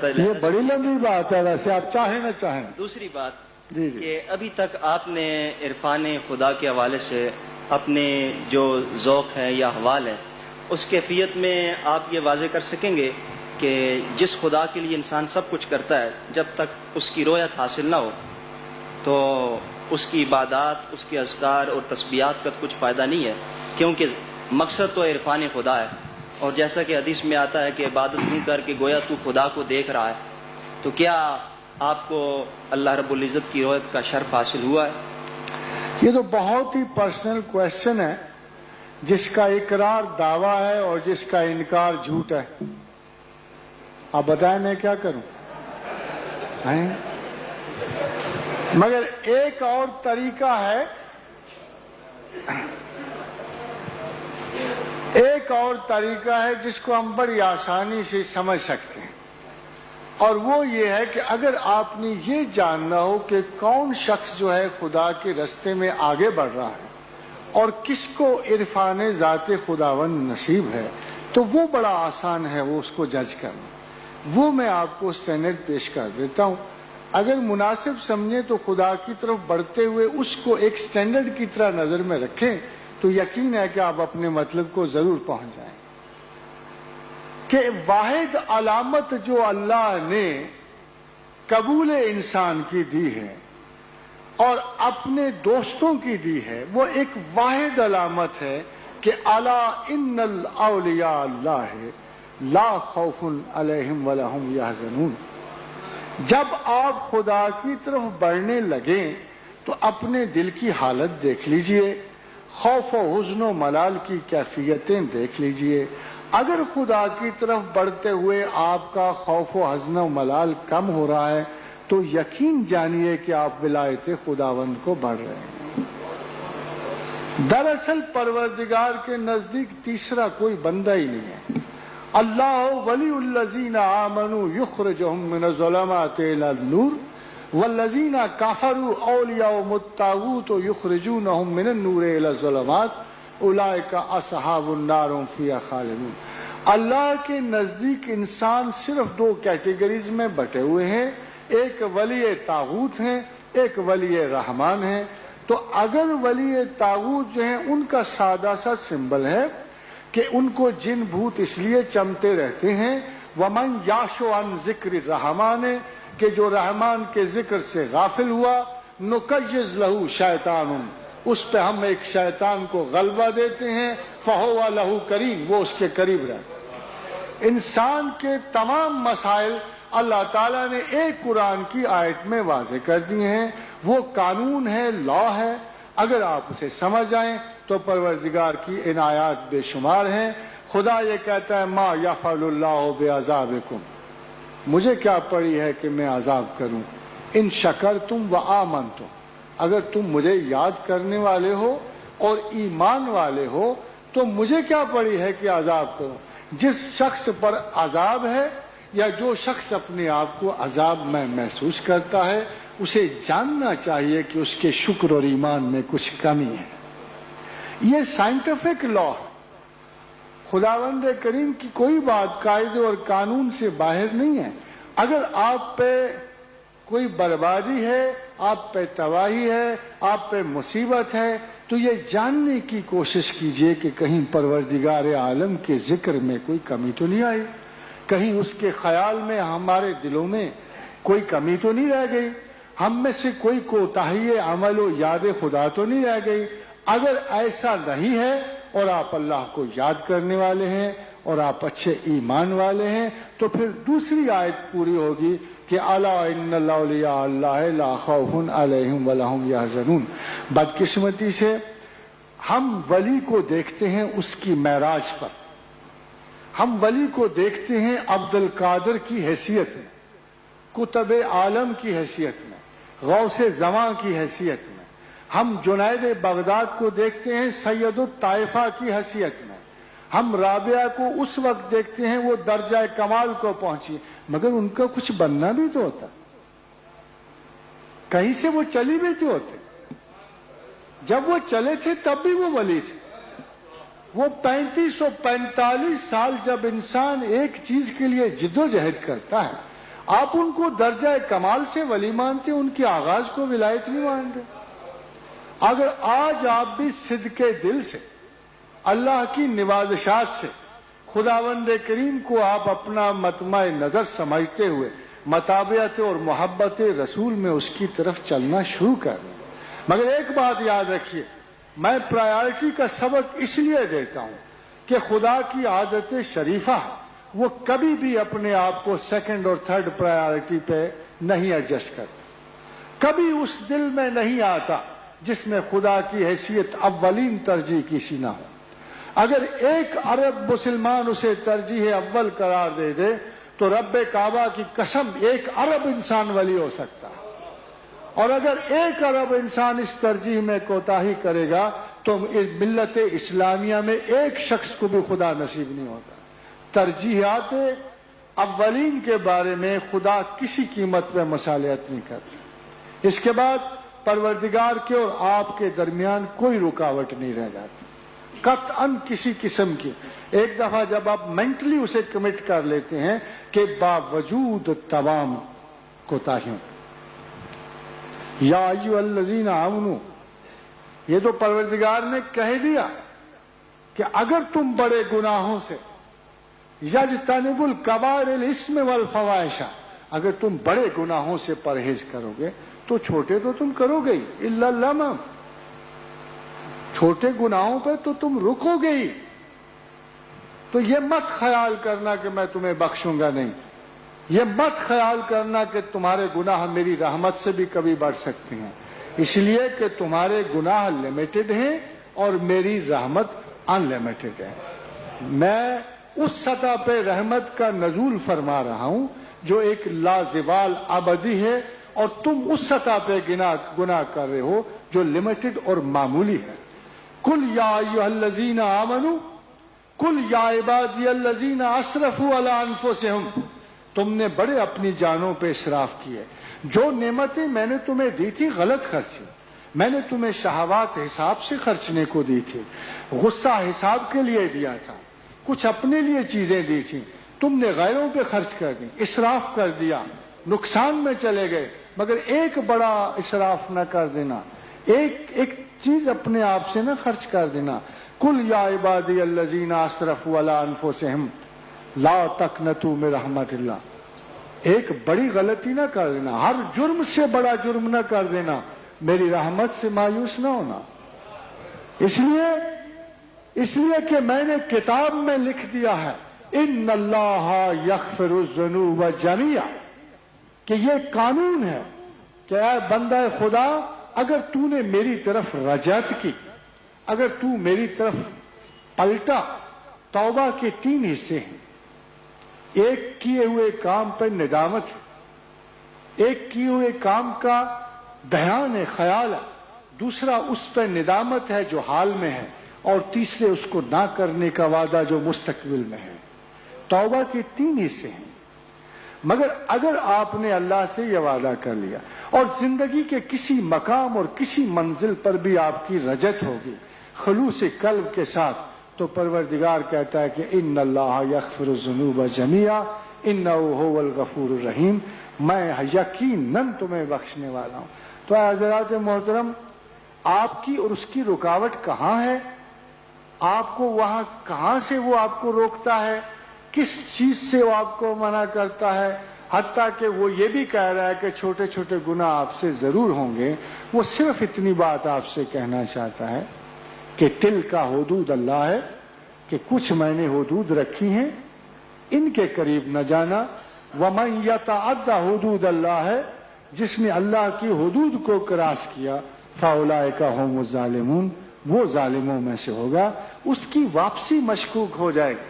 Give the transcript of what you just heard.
بتاتا ہے. یہ بڑی لمبی بات ہے ویسے، آپ چاہیں نہ چاہیں. دوسری بات جی کہ ابھی تک آپ نے عرفان خدا کے حوالے سے اپنے جو ذوق ہے یا حوال ہے اس کیفیت میں آپ یہ واضح کر سکیں گے کہ جس خدا کے لیے انسان سب کچھ کرتا ہے جب تک اس کی رویت حاصل نہ ہو تو اس کی عبادات، اس کے اذکار اور تسبیحات کا کچھ فائدہ نہیں ہے، کیونکہ مقصد تو عرفان خدا ہے. اور جیسا کہ حدیث میں آتا ہے کہ عبادت یوں کر کے گویا تو خدا کو دیکھ رہا ہے. تو کیا آپ کو اللہ رب العزت کی رویت کا شرف حاصل ہوا ہے؟ یہ تو بہت ہی پرسنل کویشچن ہے، جس کا اقرار دعویٰ ہے اور جس کا انکار جھوٹ ہے. آپ بتائیں میں کیا کروں؟ مگر ایک اور طریقہ ہے، جس کو ہم بڑی آسانی سے سمجھ سکتے ہیں، اور وہ یہ ہے کہ اگر آپ نے یہ جاننا ہو کہ کون شخص جو ہے خدا کے رستے میں آگے بڑھ رہا ہے اور کس کو عرفان ذات خداوند نصیب ہے، تو وہ بڑا آسان ہے وہ اس کو جج کرنا. وہ میں آپ کو اسٹینڈرڈ پیش کر دیتا ہوں. اگر مناسب سمجھیں تو خدا کی طرف بڑھتے ہوئے اس کو ایک اسٹینڈرڈ کی طرح نظر میں رکھیں تو یقین ہے کہ آپ اپنے مطلب کو ضرور پہنچ جائیں. کہ واحد علامت جو اللہ نے قبول انسان کی دی ہے اور اپنے دوستوں کی دی ہے، وہ ایک واحد علامت ہے کہ الا ان الاولیاء اللہ لا خوف علیہم ولا هم یحزنون. جب آپ خدا کی طرف بڑھنے لگیں تو اپنے دل کی حالت دیکھ لیجئے، خوف و حزن و ملال کی کیفیتیں دیکھ لیجئے. اگر خدا کی طرف بڑھتے ہوئے آپ کا خوف و حزن و ملال کم ہو رہا ہے تو یقین جانیے کہ آپ ولایت خداوند کو بڑھ رہے ہیں. دراصل پروردگار کے نزدیک تیسرا کوئی بندہ ہی نہیں ہے. اللہ ولی الذین آمنوا یخرجہم من الظلمات الی النور والذین کفروا اولیاءهم الطاغوت یخرجونہم من النور الی الظلمات اولئک اصحاب النار هم فیہا خالدون. اللہ کے نزدیک انسان صرف دو کیٹیگریز میں بٹے ہوئے ہیں، ایک ولی طاغوت ہیں، ایک ولی رحمان ہیں. تو اگر ولی طاغوت جو ہیں ان کا سادہ سا سمبل ہے کہ ان کو جن بھوت اس لیے چمتے رہتے ہیں، ومن یعش عن ذکر الرحمن، کہ جو رحمان کے ذکر سے غافل ہوا، نکیز لہ شیطان، اس پہ ہم ایک شیطان کو غلبہ دیتے ہیں، فہو لہ کریم، وہ اس کے قریب رہے. انسان کے تمام مسائل اللہ تعالیٰ نے ایک قرآن کی آیت میں واضح کر دی ہیں. وہ قانون ہے، لا ہے. اگر آپ اسے سمجھ آئیں تو پروردگار کی عنایات بے شمار ہیں. خدا یہ کہتا ہے ما یفعل اللہ بعذابکم، مجھے کیا پڑی ہے کہ میں عذاب کروں، ان شکرتم و آمنتم، اگر تم مجھے یاد کرنے والے ہو اور ایمان والے ہو تو مجھے کیا پڑی ہے کہ عذاب کروں. جس شخص پر عذاب ہے یا جو شخص اپنے آپ کو عذاب میں محسوس کرتا ہے، اسے جاننا چاہیے کہ اس کے شکر اور ایمان میں کچھ کمی ہے. یہ سائنٹیفک لا ہے. خداوند کریم کی کوئی بات قاعدے اور قانون سے باہر نہیں ہے. اگر آپ پہ کوئی بربادی ہے، آپ پہ تباہی ہے، آپ پہ مصیبت ہے، تو یہ جاننے کی کوشش کیجئے کہ کہیں پروردگار عالم کے ذکر میں کوئی کمی تو نہیں آئی، کہیں اس کے خیال میں ہمارے دلوں میں کوئی کمی تو نہیں رہ گئی، ہم میں سے کوئی کوتاہی عمل و یاد خدا تو نہیں رہ گئی. اگر ایسا نہیں ہے اور آپ اللہ کو یاد کرنے والے ہیں اور آپ اچھے ایمان والے ہیں تو پھر دوسری آیت پوری ہوگی کہ الا ان الاولیاء اللہ لا خوف علیہم ولا هم یحزنون. بدقسمتی سے ہم ولی کو دیکھتے ہیں اس کی معراج پر، ہم ولی کو دیکھتے ہیں عبد القادر کی حیثیت میں، قطب عالم کی حیثیت میں، غوث زمان کی حیثیت میں. ہم جنید بغداد کو دیکھتے ہیں سید الطائفہ کی حیثیت میں. ہم رابعہ کو اس وقت دیکھتے ہیں وہ درجہ کمال کو پہنچی، مگر ان کا کچھ بننا بھی تو ہوتا، کہیں سے وہ چلی بھی تو ہوتے. جب وہ چلے تھے تب بھی وہ ولی تھے. وہ 35 و 45 سال جب انسان ایک چیز کے لیے جد و جہد کرتا ہے آپ ان کو درجہ کمال سے ولی مانتے، ان کے آغاز کو ولایت نہیں مانتے۔ اگر آج آپ بھی صدق دل سے اللہ کی نوازشات سے خداوند کریم کو آپ اپنا مطمع نظر سمجھتے ہوئے متابعت اور محبت رسول میں اس کی طرف چلنا شروع کر دیں۔ مگر ایک بات یاد رکھیے، میں پرائیورٹی کا سبق اس لیے دیتا ہوں کہ خدا کی عادت شریفہ وہ کبھی بھی اپنے آپ کو سیکنڈ اور تھرڈ پرائیورٹی پہ نہیں ایڈجسٹ کرتا، کبھی اس دل میں نہیں آتا جس میں خدا کی حیثیت اولین ترجیح کسی نہ ہو۔ اگر ایک ارب مسلمان اسے ترجیح اول قرار دے دے تو رب کعبہ کی قسم 1 ارب انسان ولی ہو سکتا ہے، اور اگر 1 ارب انسان اس ترجیح میں کوتاہی کرے گا تو ملت اسلامیہ میں ایک شخص کو بھی خدا نصیب نہیں ہوتا۔ ترجیحات اولین کے بارے میں خدا کسی قیمت پہ مصالحت نہیں کرتا۔ اس کے بعد پروردگار کے اور آپ کے درمیان کوئی رکاوٹ نہیں رہ جاتی قطعاً کسی قسم کی۔ ایک دفعہ جب آپ مینٹلی اسے کمٹ کر لیتے ہیں کہ باوجود تمام کوتاہیوں، یا ایھا الذین آمنو، یہ تو پروردگار نے کہہ دیا کہ اگر تم بڑے گناہوں سے یجتنبوا الکبائر الاسم والفواحش، اگر تم بڑے گناہوں سے پرہیز کرو گے تو چھوٹے تو تم کرو گے ہی، الا اللمم، چھوٹے گناہوں پہ تو تم رکو گے ہی۔ تو یہ مت خیال کرنا کہ میں تمہیں بخشوں گا نہیں، یہ مت خیال کرنا کہ تمہارے گناہ میری رحمت سے بھی کبھی بڑھ سکتے ہیں، اس لیے کہ تمہارے گناہ لمیٹڈ ہیں اور میری رحمت ان لمیٹڈ ہے۔ میں اس سطح پہ رحمت کا نزول فرما رہا ہوں جو ایک لازوال ابدی ہے، اور تم اس سطح پہ گناہ کر رہے ہو جو لمیٹڈ اور معمولی ہے۔ قل یا ایھا الذین آمنوا، قل یا عبادی الذین اسرفوا علی انفسہم، تم نے بڑے اپنی جانوں پہ اسراف کیے، جو نعمتیں میں نے تمہیں دی تھی غلط خرچی، میں نے تمہیں شہوات حساب سے خرچنے کو دی تھی، غصہ حساب کے لیے دیا تھا، کچھ اپنے لیے چیزیں دی تھی، تم نے غیروں پہ خرچ کر دی، اسراف کر دیا، نقصان میں چلے گئے۔ مگر ایک بڑا اسراف نہ کر دینا، ایک چیز اپنے آپ سے نہ خرچ کر دینا۔ قل یا عبادی الذین اسرفوا علی انفسہم لا تقنطوا من رحمت اللہ، ایک بڑی غلطی نہ کر دینا، ہر جرم سے بڑا جرم نہ کر دینا، میری رحمت سے مایوس نہ ہونا۔ اس لیے کہ میں نے کتاب میں لکھ دیا ہے ان اللہ یغفر الذنوب جمیعا، کہ یہ قانون ہے کہ اے بندہ خدا، اگر تو نے میری طرف رجعت کی، اگر تو میری طرف پلٹا، توبہ کے 3 حصے ہیں، ایک کیے ہوئے کام پر ندامت ہے، ایک کیے ہوئے کام کا بیان خیال ہے، دوسرا اس پر ندامت ہے جو حال میں ہے، اور تیسرے اس کو نہ کرنے کا وعدہ جو مستقبل میں ہے۔ توبہ کے 3 حصے ہیں۔ مگر اگر آپ نے اللہ سے یہ وعدہ کر لیا اور زندگی کے کسی مقام اور کسی منزل پر بھی آپ کی رجعت ہوگی خلوص قلب کے ساتھ، تو پروردگار کہتا ہے کہ ان اللہ یغفر الذنوب جمیعا انہ هو الغفور الرحیم، میں یقیناً تمہیں بخشنے والا ہوں۔ تو اے حضرات محترم، آپ کی اور اس کی رکاوٹ کہاں ہے؟ آپ کو وہاں کہاں سے وہ آپ کو روکتا ہے؟ کس چیز سے وہ آپ کو منع کرتا ہے؟ حتیٰ کہ وہ یہ بھی کہہ رہا ہے کہ چھوٹے چھوٹے گناہ آپ سے ضرور ہوں گے، وہ صرف اتنی بات آپ سے کہنا چاہتا ہے کہ تل کا حدود اللہ ہے، کہ کچھ میں نے حدود رکھی ہیں، ان کے قریب نہ جانا۔ وَمَن يَتَعَدَّ حدود اللہ ہے، جس نے اللہ کی حدود کو کراس کیا، فَأُولَئِكَ هُمُ الظَّالِمُونَ، وہ ظالموں میں سے ہوگا، اس کی واپسی مشکوک ہو جائے گی۔